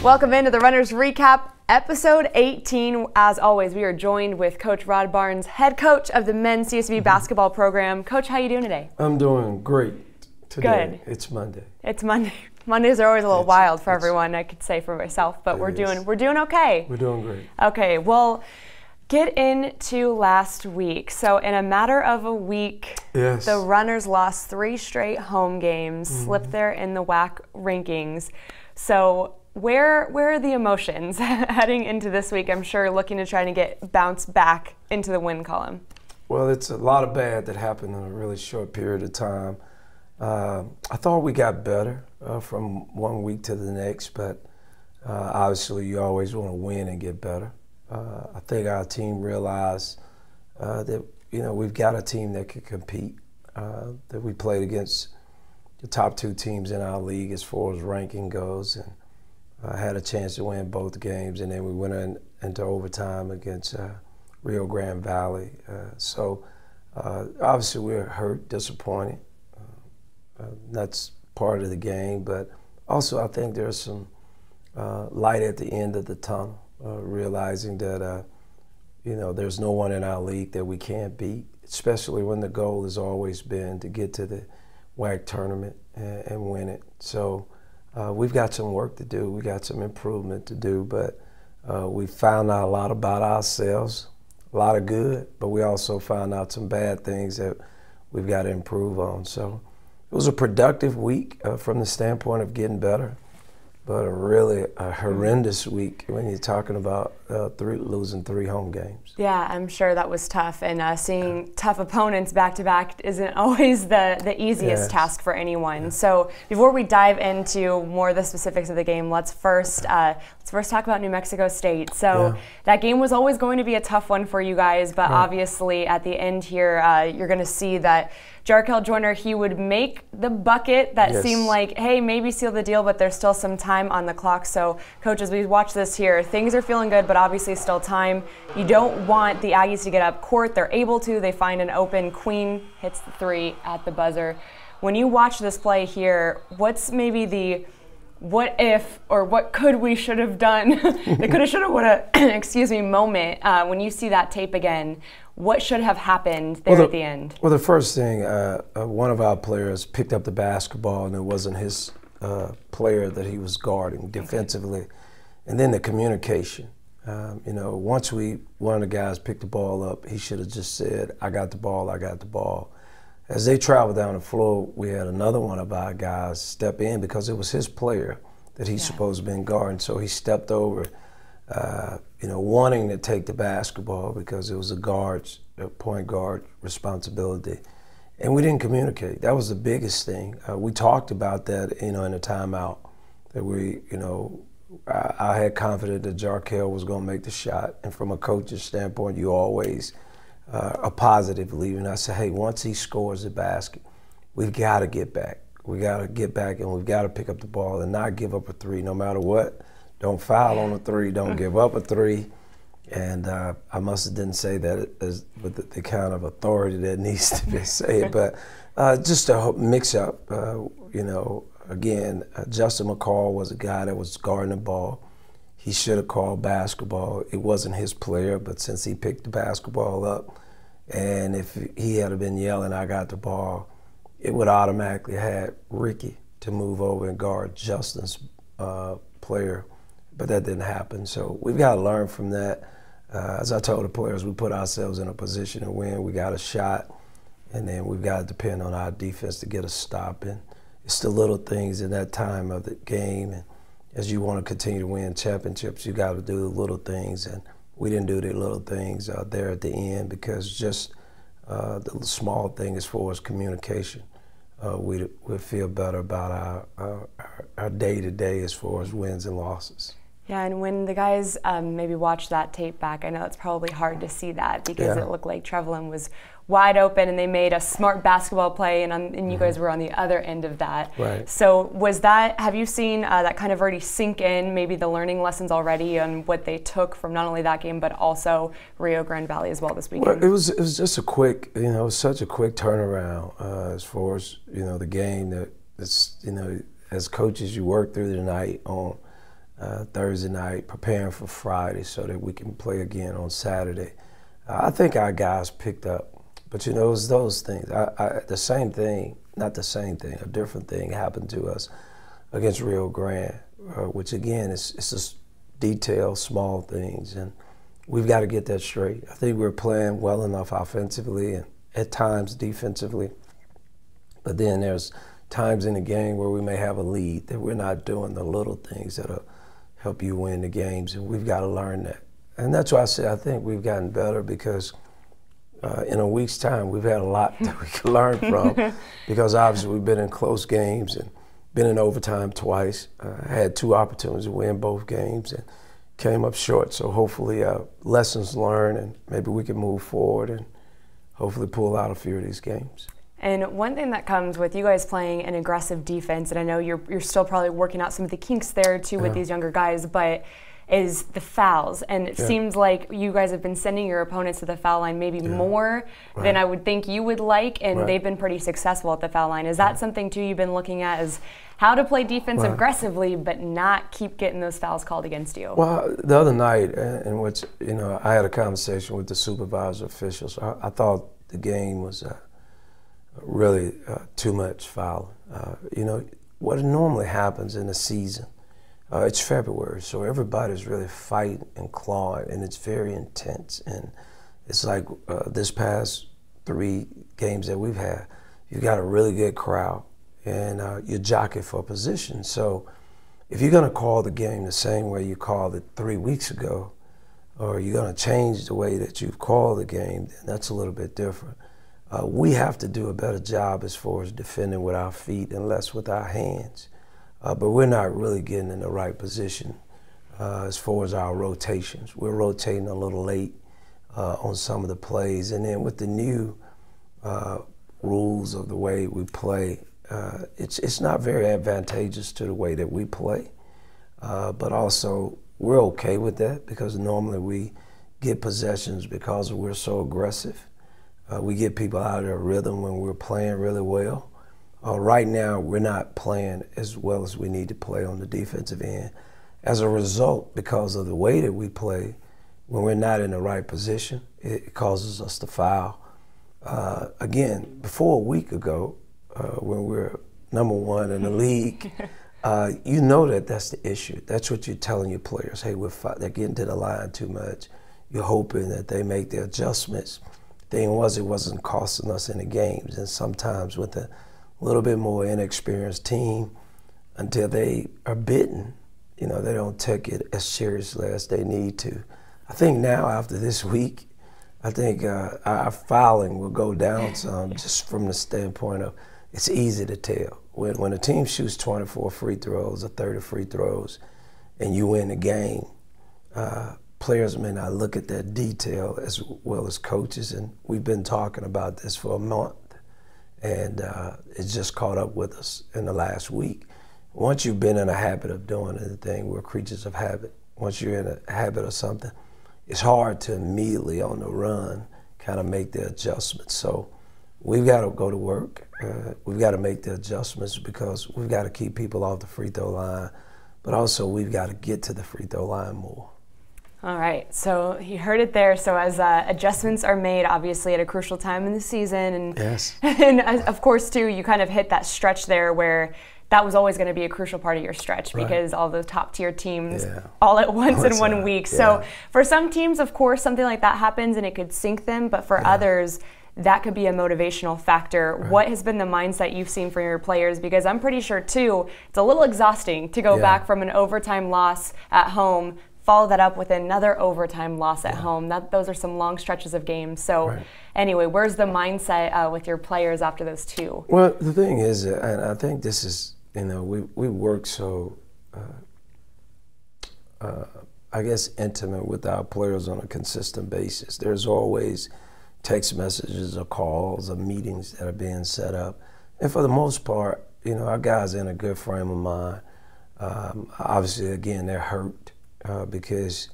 Welcome into the Runners Recap, episode 18. As always, we are joined with Coach Rod Barnes, head coach of the men's CSV basketball program. Coach, how are you doing today? I'm doing great today. Good. It's Monday. It's Monday. Mondays are always a little wild for everyone, I could say for myself, but we're doing okay. We're doing great. Okay, well, get into last week. So in a matter of a week, yes, the Runners lost 3 straight home games, slipped there in the WAC rankings. So where are the emotions heading into this week? I'm sure looking to try to bounce back into the win column. Well, it's a lot of bad that happened in a really short period of time. I thought we got better from one week to the next, but obviously you always want to win and get better. I think our team realized that we've got a team that can compete. That we played against the top 2 teams in our league as far as ranking goes, and had a chance to win both games, and then we went into overtime against Rio Grande Valley. So obviously we're hurt, disappointed. That's part of the game, but also I think there's some light at the end of the tunnel, realizing that there's no one in our league that we can't beat, especially when the goal has always been to get to the WAC tournament and win it. So we've got some work to do. We got some improvement to do, but we found out a lot about ourselves, a lot of good, but we also found out some bad things that we've got to improve on. So it was a productive week from the standpoint of getting better, but a horrendous week when you're talking about losing 3 home games. Yeah, I'm sure that was tough, and seeing tough opponents back-to-back isn't always the easiest task for anyone. Yeah. So before we dive into more of the specifics of the game, let's first talk about New Mexico State. So that game was always going to be a tough one for you guys, but obviously at the end here, you're going to see that Jarkel Joyner, he would make the bucket that seemed like, hey, maybe seal the deal, but there's still some time on the clock. So, Coach, as we watch this here, things are feeling good, but obviously still time. You don't want the Aggies to get up court. They're able to. They find an open. Queen hits the 3 at the buzzer. When you watch this play here, what's maybe the what if or what could we should have done, the coulda, shoulda, woulda, excuse me, moment when you see that tape again? What should have happened there at the end? Well, the first thing, one of our players picked up the basketball, and it wasn't his player that he was guarding defensively. Okay. And then the communication. Once one of the guys picked the ball up, he should have just said, I got the ball, I got the ball. As they traveled down the floor, we had another one of our guys step in because it was his player that he's supposed to be guarding. So he stepped over, wanting to take the basketball because it was a point guard responsibility. And we didn't communicate. That was the biggest thing. We talked about that, in a timeout, that I had confidence that Jarkel was going to make the shot. And from a coach's standpoint, you always a positive lead. And I said, hey, once he scores the basket, we've got to get back. We got to get back, and we've got to pick up the ball and not give up a 3 no matter what. Don't foul on a 3. Don't give up a 3. And I must have didn't say that with the kind of authority that needs to be said. But just a mix-up, again, Justin McCall was a guy that was guarding the ball. He should have called basketball. It wasn't his player, but since he picked the basketball up, and if he had been yelling, I got the ball, it would automatically have Ricky to move over and guard Justin's player. But that didn't happen. So we've got to learn from that. As I told the players, we put ourselves in a position to win. We got a shot, and then we've got to depend on our defense to get a stop. And it's the little things in that time of the game. And as you want to continue to win championships, you got to do the little things. And we didn't do the little things there at the end because just the small thing as far as communication. We feel better about our day-to-day as far as wins and losses. Yeah, and when the guys maybe watch that tape back, I know it's probably hard to see that because it looked like Trevelyan was wide open and they made a smart basketball play, and you guys were on the other end of that. Right. So have you seen that kind of already sink in, maybe the learning lessons already on what they took from not only that game but also Rio Grande Valley as well this weekend? Well, it was just a quick, it was such a quick turnaround as far as, the game that it's, as coaches you work through the night on Thursday night, preparing for Friday so that we can play again on Saturday. I think our guys picked up. But you know, it was those things. The same thing, not the same thing, a different thing happened to us against Rio Grande, which again, it's just detailed, small things, and we've got to get that straight. I think we're playing well enough offensively and at times defensively, but then there's times in the game where we may have a lead that we're not doing the little things that'll help you win the games, and we've got to learn that. And that's why I say I think we've gotten better, because in a week's time, we've had a lot that we can learn from, because obviously we've been in close games and been in overtime twice. Had 2 opportunities to win both games and came up short. So hopefully lessons learned, and maybe we can move forward and hopefully pull out a few of these games. And one thing that comes with you guys playing an aggressive defense, and I know you're still probably working out some of the kinks there too with these younger guys, but is the fouls. And it seems like you guys have been sending your opponents to the foul line maybe more than I would think you would like, and they've been pretty successful at the foul line. Is that something too you've been looking at, as how to play defense aggressively but not keep getting those fouls called against you? Well, the other night, in which, you know, I had a conversation with the supervisor officials. I thought the game was really too much fouling. You know, what normally happens in a season, it's February, so everybody's really fighting and clawing, and it's very intense. And it's like this past 3 games that we've had, you've got a really good crowd, and you're jockeying for position. So if you're going to call the game the same way you called it 3 weeks ago, or you're going to change the way that you've called the game, then that's a little bit different. We have to do a better job as far as defending with our feet and less with our hands. But we're not really getting in the right position as far as our rotations. We're rotating a little late on some of the plays. And then with the new rules of the way we play, it's not very advantageous to the way that we play. But also, we're okay with that, because normally we get possessions because we're so aggressive. We get people out of their rhythm when we're playing really well. Right now, we're not playing as well as we need to play on the defensive end. As a result, because of the way that we play, when we're not in the right position, it causes us to foul. Again, before a week ago, when we were #1 in the league, you know that's the issue. That's what you're telling your players. Hey, they're getting to the line too much. You're hoping that they make the adjustments. Thing was, it wasn't costing us any games. And sometimes with a little bit more inexperienced team, until they are bitten, you know, they don't take it as seriously as they need to. I think now, after this week, I think our fouling will go down some, just from the standpoint of it's easy to tell. When a team shoots 24 free throws or 30 free throws and you win the game, players may not look at that detail as well as coaches, and we've been talking about this for a month, and it's just caught up with us in the last week. Once you've been in a habit of doing anything, we're creatures of habit. Once you're in a habit of something, it's hard to immediately on the run kind of make the adjustments. So we've got to go to work. We've got to make the adjustments, because we've got to keep people off the free throw line, but also we've got to get to the free throw line more. All right, so you heard it there. So as adjustments are made, obviously at a crucial time in the season, and and of course too, you kind of hit that stretch there where that was always going to be a crucial part of your stretch, because all the top tier teams all at once in 1 week. So for some teams, of course, something like that happens and it could sink them, but for others, that could be a motivational factor. What has been the mindset you've seen for your players? Because I'm pretty sure too, it's a little exhausting to go back from an overtime loss at home, follow that up with another overtime loss at home. Those are some long stretches of games. So anyway, where's the mindset with your players after those 2? Well, the thing is, and I think this is, you know, we work so, I guess, intimate with our players on a consistent basis. There's always text messages or calls or meetings that are being set up. And for the most part, you know, our guys are in a good frame of mind. Obviously, again, they're hurt. Because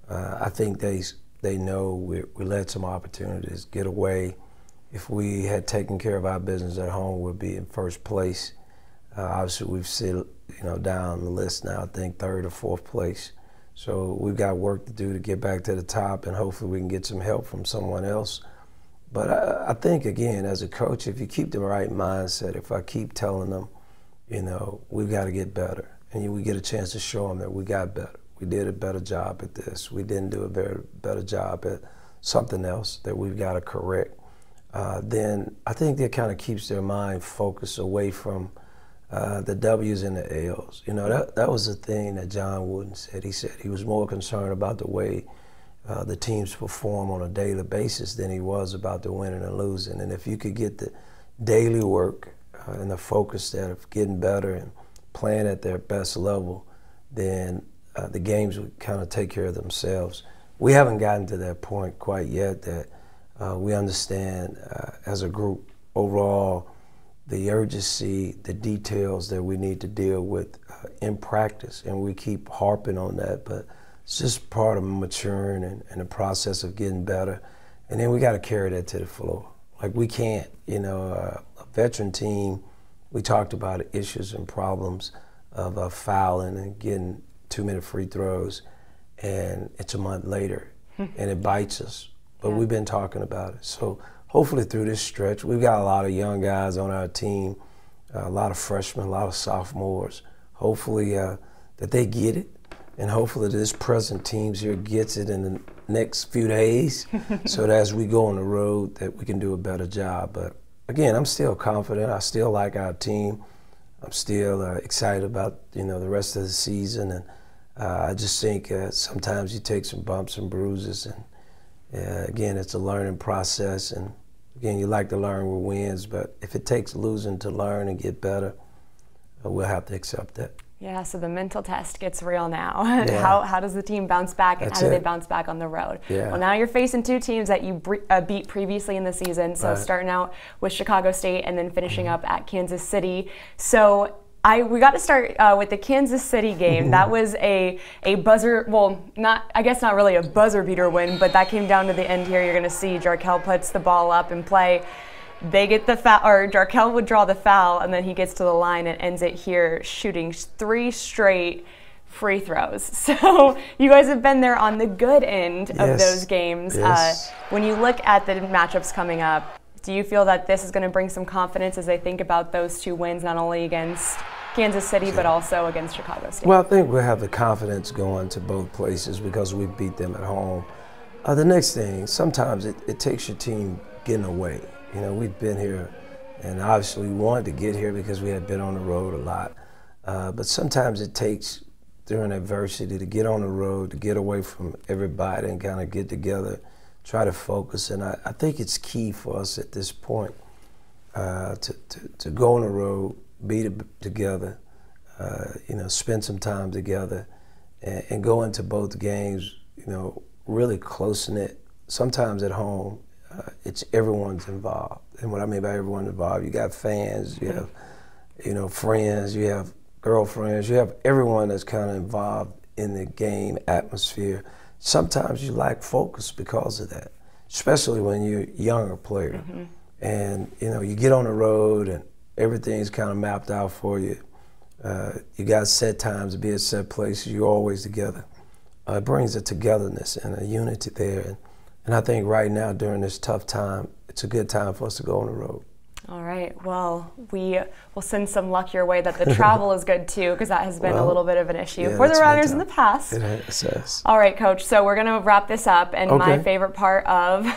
I think they know we let some opportunities get away. If we had taken care of our business at home, we'd be in first place. Obviously, we've sit down the list now, I think 3rd or 4th place. So we've got work to do to get back to the top, and hopefully we can get some help from someone else. But I think, again, as a coach, if you keep the right mindset, if I keep telling them, we've got to get better, and we get a chance to show them that we got better. We did a better job at this. We didn't do a better job at something else that we've got to correct. Then I think that kind of keeps their mind focused away from the W's and the L's. That was the thing that John Wooden said. He said he was more concerned about the way the teams perform on a daily basis than he was about the winning and losing. And if you could get the daily work and the focus there of getting better and playing at their best level, then the games would kind of take care of themselves. We haven't gotten to that point quite yet that we understand as a group overall the urgency, the details that we need to deal with in practice, and we keep harping on that, but it's just part of maturing and the process of getting better. And then we got to carry that to the floor. Like, we can't, a veteran team, we talked about issues and problems of fouling and getting too many free throws, and it's a month later, and it bites us. But we've been talking about it. So hopefully through this stretch, we've got a lot of young guys on our team, a lot of freshmen, a lot of sophomores. Hopefully that they get it, and hopefully this present teams here gets it in the next few days so that as we go on the road that we can do a better job. But again, I'm still confident. I still like our team. I'm still excited about the rest of the season, and I just think sometimes you take some bumps and bruises, and again, it's a learning process, and again, you like to learn with wins, but if it takes losing to learn and get better, we'll have to accept that. Yeah, so the mental test gets real now. Yeah. How does the team bounce back, and how do they bounce back on the road? Yeah. Well, now you're facing 2 teams that you beat previously in the season, so starting out with Chicago State and then finishing up at Kansas City. So we got to start with the Kansas City game. That was a buzzer, well, I guess not really a buzzer beater win, but that came down to the end here. You're going to see Jarkel puts the ball up and play. They get the foul, or Jarkel would draw the foul, and then he gets to the line and ends it here, shooting 3 straight free throws. So you guys have been there on the good end of those games. Yes. When you look at the matchups coming up, do you feel that this is going to bring some confidence as they think about those 2 wins, not only against Kansas City, but also against Chicago State? Well, I think we'll have the confidence going to both places because we beat them at home. The next thing, sometimes it takes your team getting away. We've been here, and obviously we wanted to get here because we had been on the road a lot. But sometimes it takes, during adversity, to get on the road, to get away from everybody and kind of get together, try to focus. And I think it's key for us at this point to go on the road, be together, spend some time together, and go into both games, really close-knit. Sometimes at home, it's everyone's involved. And what I mean by everyone involved, you got fans, you have, friends, you have girlfriends, you have everyone that's kind of involved in the game atmosphere. Sometimes you lack focus because of that, especially when you're a younger player. And, you get on the road and everything's kind of mapped out for you. You got set times to be at set places. You're always together. It brings a togetherness and a unity there. And I think right now, during this tough time, it's a good time for us to go on the road. All right. Well, we will send some luck your way that the travel is good, too, because that has been a little bit of an issue for the Runners in the past. It has. All right, Coach. So we're going to wrap this up. And my favorite part of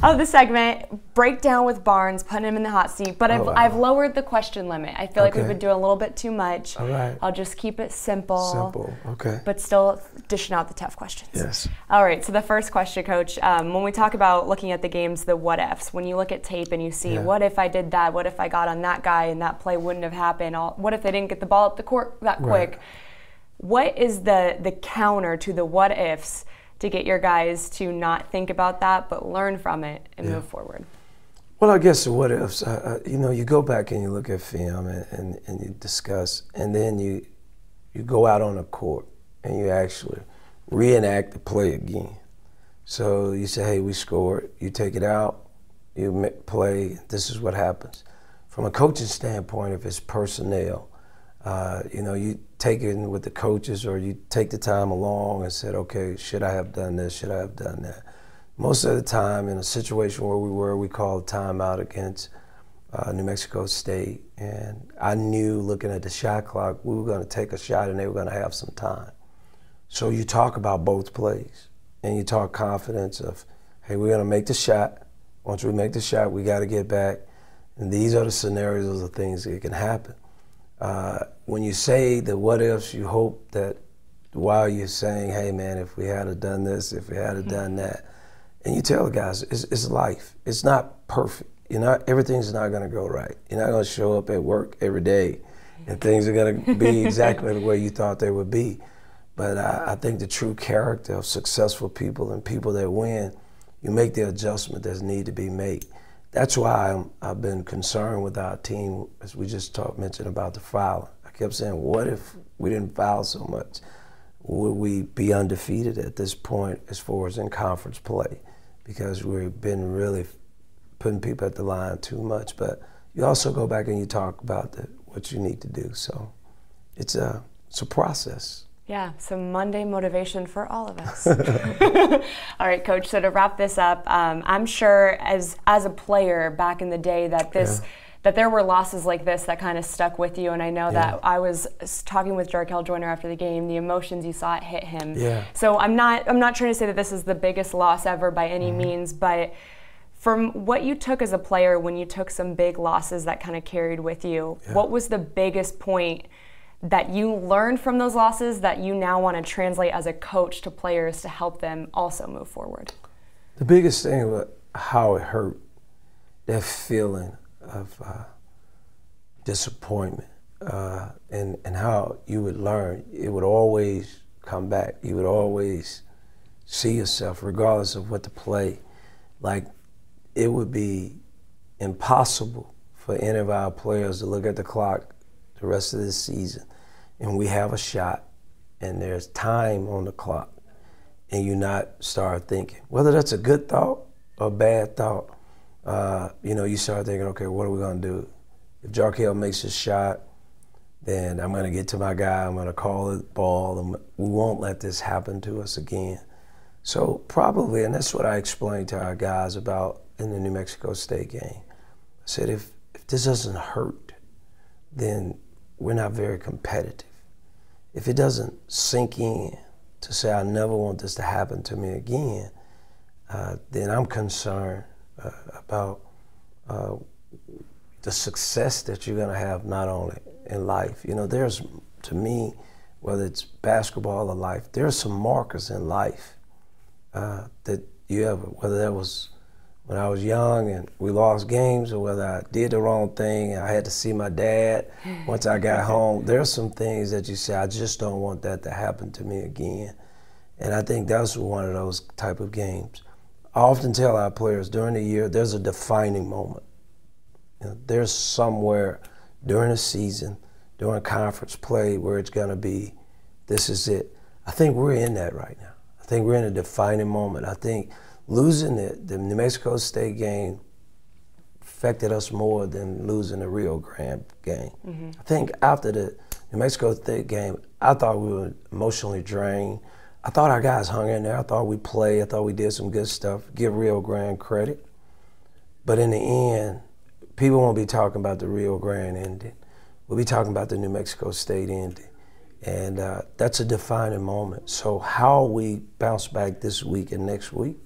the segment, breakdown with Barnes, putting him in the hot seat. But I've lowered the question limit. I feel like we've been doing a little bit too much. All right. I'll just keep it simple. Simple, okay. But still dishing out the tough questions. Yes. All right, so the first question, Coach, when we talk about looking at the games, the what-ifs, when you look at tape and you see, what if I did that, what if I got on that guy and that play wouldn't have happened, what if they didn't get the ball up the court that quick? What is the counter to the what-ifs to get your guys to not think about that, but learn from it and move forward? Well, I guess the what ifs, you go back and you look at film and you discuss, and then you go out on the court and you actually reenact the play again. So you say, hey, we scored. You take it out, you play, this is what happens. from a coaching standpoint, if it's personnel, you take it with the coaches, or you take the time along and said, okay, should I have done this? Should I have done that? Most of the time, in a situation where we called timeout against New Mexico State, and I knew, looking at the shot clock, we were going to take a shot and they were going to have some time. So you talk about both plays, and you talk confidence of, hey, we're going to make the shot. Once we make the shot, we got to get back. And these are the scenarios of things that can happen. When you say the what ifs, you hope that while you're saying, hey, man, if we had done this, if we had done that, and you tell the guys, it's life. It's not perfect. Everything's not going to go right. You're not going to show up at work every day and things are going to be exactly the way you thought they would be. But I think the true character of successful people and people that win, you make the adjustment that need to be made. That's why I've been concerned with our team, as we just mentioned about the fouling. I kept saying, what if we didn't foul so much? Would we be undefeated at this point as far as in conference play? Because we've been really putting people at the line too much. But you also go back and you talk about what you need to do. So it's a process. Yeah, some Monday motivation for all of us. All right, Coach, so to wrap this up, I'm sure as a player back in the day that that there were losses like this that kind of stuck with you, and I know that I was talking with Jarkel Joyner after the game, the emotions you saw it hit him. Yeah. So I'm not trying to say that this is the biggest loss ever by any means, but from what you took as a player when you took some big losses that kind of carried with you, what was the biggest point that you learned from those losses that you now want to translate as a coach to players to help them also move forward? The biggest thing about how it hurt, that feeling of disappointment, and how you would learn, it would always come back. You would always see yourself, regardless of what the play. Like, it would be impossible for any of our players to look at the clock the rest of this season and we have a shot and there's time on the clock and you not start thinking, whether that's a good thought or a bad thought, you start thinking, okay, what are we going to do? If Jarkel makes a shot, then I'm going to get to my guy, I'm going to call the ball, and we won't let this happen to us again. So probably, and that's what I explained to our guys about in the New Mexico State game. I said, if this doesn't hurt, then we're not very competitive. If it doesn't sink in to say, I never want this to happen to me again, then I'm concerned about the success that you're going to have not only in life. There's, to me, whether it's basketball or life, there are some markers in life that you ever, whether that was when I was young and we lost games, or whether I did the wrong thing and I had to see my dad once I got home. There's some things that you say, I just don't want that to happen to me again. And I think that's one of those type of games. I often tell our players during the year, there's a defining moment. There's somewhere during the season, during conference play, where it's going to be, this is it. I think we're in that right now. I think we're in a defining moment. I think losing the New Mexico State game affected us more than losing the Rio Grande game. Mm-hmm. I think after the New Mexico State game, I thought we were emotionally drained. I thought our guys hung in there. I thought we played. I thought we did some good stuff. Give Rio Grande credit. But in the end, people won't be talking about the Rio Grande ending. We'll be talking about the New Mexico State ending. And that's a defining moment. So how we bounce back this week and next week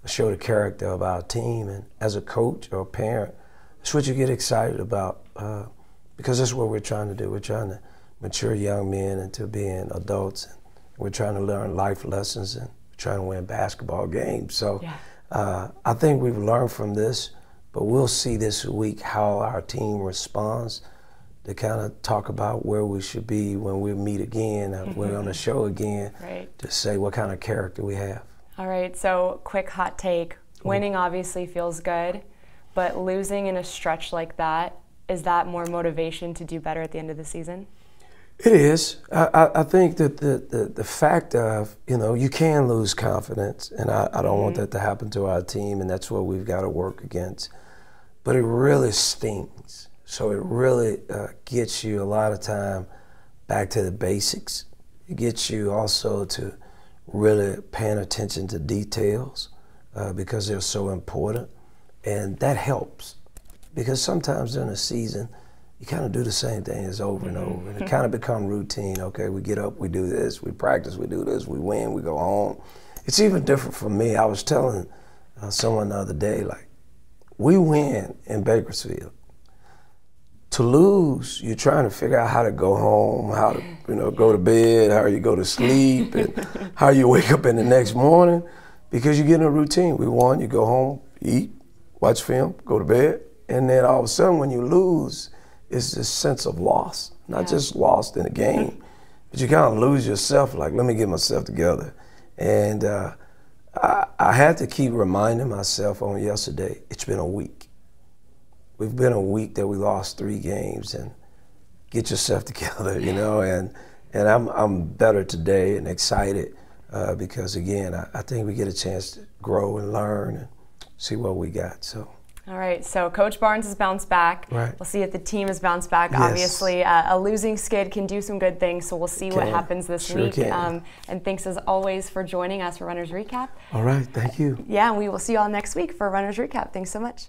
will show the character of our team. And as a coach or a parent, that's what you get excited about, because that's what we're trying to do. We're trying to mature young men into being adults. And we're trying to learn life lessons, and we're trying to win basketball games. So I think we've learned from this, but we'll see this week how our team responds to kind of talk about where we should be when we meet again, we're on the show again, to say what kind of character we have. All right, so quick hot take. Winning obviously feels good, but losing in a stretch like that, is that more motivation to do better at the end of the season? It is. I think that the fact of, you can lose confidence, and I don't want that to happen to our team, and that's what we've got to work against. But it really stings So it really gets you a lot of time back to the basics. It gets you also to really paying attention to details because they're so important. And that helps because sometimes during a season, you kind of do the same thing as over and over. And it kind of become routine. Okay, we get up, we do this, we practice, we do this, we win, we go home. It's even different for me. I was telling someone the other day, like, we win in Bakersfield. To lose, you're trying to figure out how to go home, how to go to bed, how you go to sleep, and how you wake up in the next morning because you get in a routine. We won, you go home, eat, watch film, go to bed, and then all of a sudden when you lose, it's this sense of loss, not just lost in a game, but you kind of lose yourself, like, let me get myself together. And I had to keep reminding myself on yesterday, it's been a week. We've been a week that we lost 3 games, and get yourself together, and I'm better today and excited because, again, I think we get a chance to grow and learn and see what we got. So. All right, so Coach Barnes has bounced back. Right. We'll see if the team has bounced back. Yes. Obviously, a losing skid can do some good things, so we'll see what happens this week. Can. And thanks, as always, for joining us for Runners Recap. All right, thank you. Yeah, and we will see you all next week for Runners Recap. Thanks so much.